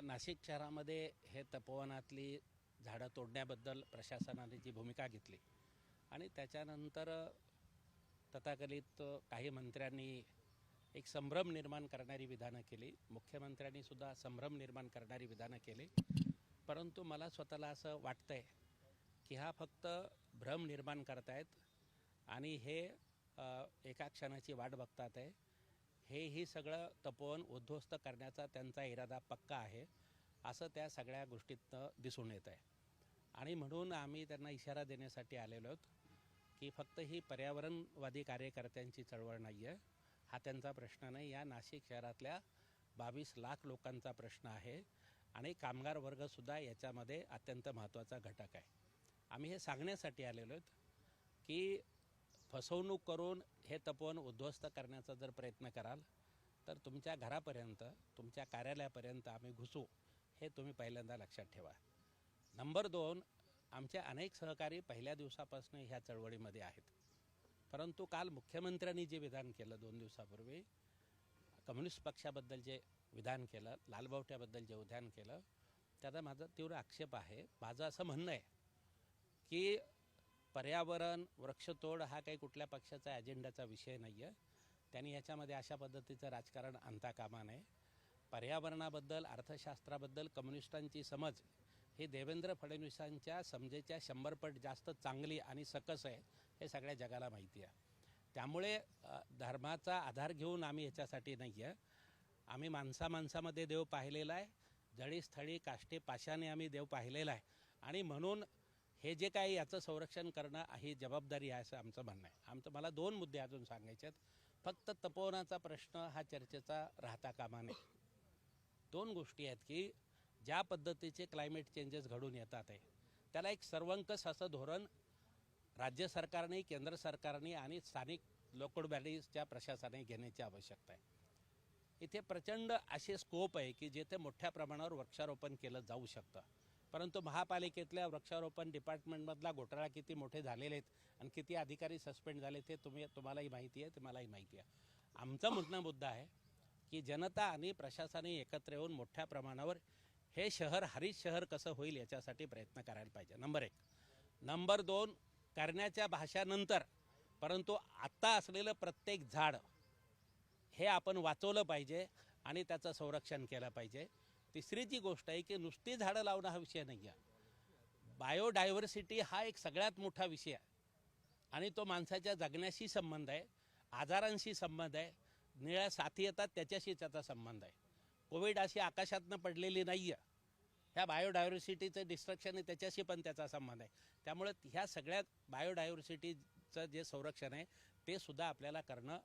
नाशिक शहरामध्ये हे तपोवनातली झाडं तोडण्याबद्दल प्रशासनाने जी भूमिका घेतली आणि त्याच्यानंतर तथाकथित काही मंत्र्यांनी एक संभ्रम निर्माण करणारी विधानं केली. मुख्यमंत्र्यांनी सुद्धा संभ्रम निर्माण करणारी विधानं केली. परंतु मला स्वतःला असं वाटतंय की हा फक्त भ्रम निर्माण करतायत आणि हे एका क्षणाची वाट बघतात आहे. हेही सगळं तपोवन उद्ध्वस्त करण्याचा त्यांचा इरादा पक्का आहे असं त्या सगळ्या गोष्टीतनं दिसून येत आहे. आणि म्हणून आम्ही त्यांना इशारा देण्यासाठी आलेलो आहोत की फक्त ही पर्यावरणवादी कार्यकर्त्यांची चळवळ नाही आहे, हा त्यांचा प्रश्न नाही. या नाशिक शहरातल्या 22 लाख लोकांचा प्रश्न आहे आणि कामगार वर्गसुद्धा याच्यामध्ये अत्यंत महत्त्वाचा घटक आहे. आम्ही हे सांगण्यासाठी आलेलो आहोत की फसवणूक करून हे तपोवन उद्ध्वस्त करण्याचा जर प्रयत्न कराल तर तुमच्या घरापर्यंत, तुमच्या कार्यालयापर्यंत आम्ही घुसू, हे तुम्ही पहिल्यांदा लक्षात ठेवा. नंबर 2, आमचे अनेक सहकारी पहिल्या दिवसापासून ह्या चळवळीमध्ये आहेत. परंतु काल मुख्यमंत्र्यांनी जे विधान केलं 2 दिवसापूर्वी, कम्युनिस्ट पक्षाबद्दल जे विधान केलं, लालबावट्याबद्दल जे विधान केलं, त्याचा माझा तीव्र आक्षेप आहे. माझं असं म्हणणं आहे की पर्यावरण, वृक्षतोड हा काही कुठल्या पक्षाचा अजेंडाचा विषय नाही आहे. त्यांनी याच्यामध्ये अशा पद्धतीचं राजकारण आणता कामा नये. पर्यावरणाबद्दल, अर्थशास्त्राबद्दल कम्युनिस्टांची समज ही देवेंद्र फडणवीसांच्या समजेच्या 100 पट जास्त चांगली आणि सकस आहे, हे सगळ्या जगाला माहिती आहे. त्यामुळे धर्माचा आधार घेऊन आम्ही याच्यासाठी नाही आहे. आम्ही माणसामध्ये देव पाहिलेला आहे, जळी स्थळी काष्टी पाशाने आम्ही देव पाहिलेला आहे आणि म्हणून हे जे काही याचं संरक्षण करणं ही जबाबदारी आहे असं आमचं म्हणणं आहे. मला 2 मुद्दे अजून सांगायचे आहेत. फक्त तपोवनाचा प्रश्न हा चर्चेचा राहता कामा नये. 2 गोष्टी आहेत की ज्या पद्धतीचे क्लायमेट चेंजेस घडून येतात आहे, त्याला एक सर्वंकष असं धोरण राज्य सरकारने, केंद्र सरकारने आणि स्थानिक लोकल बॉडीजच्या प्रशासनाने घेण्याची आवश्यकता आहे. इथे प्रचंड असे स्कोप आहे की जेथे मोठ्या प्रमाणावर वृक्षारोपण केलं जाऊ शकतं. परंतु महापालिकेतल्या वृक्षारोपण डिपार्टमेंटमधला घोटाळा किती मोठे झालेले आहेत आणि किती अधिकारी सस्पेंड झाले ते तुम्हालाही माहिती आहे, ते मलाही माहिती आहे. आमचा मुद्दा आहे की जनता आणि प्रशासनाने एकत्र येऊन मोठ्या प्रमाणावर हे शहर हरित शहर कसं होईल याच्यासाठी प्रयत्न करायला पाहिजे. नंबर 1. नंबर 2, करण्याच्या भाषानंतर परंतु आत्ता असलेलं प्रत्येक झाड हे आपण वाचवलं पाहिजे आणि त्याचं संरक्षण केलं पाहिजे. तिसरी जी गोष्ट आहे की नुसती झाडं लावणं हा विषय नाही आहे. बायोडायव्हर्सिटी हा एक सगळ्यात मोठा विषय आहे आणि तो माणसाच्या जगण्याशी संबंध आहे, आजारांशी संबंध आहे, निळ्या साथी येतात त्याच्याशी त्याचा संबंध आहे. कोविड अशी आकाशातनं पडलेली नाही आहे. ह्या बायोडायव्हर्सिटीचं डिस्ट्रक्शन आहे त्याच्याशी पण त्याचा संबंध आहे. त्यामुळे ह्या सगळ्या बायोडायव्हर्सिटीचं जे संरक्षण आहे ते सुद्धा आपल्याला करणं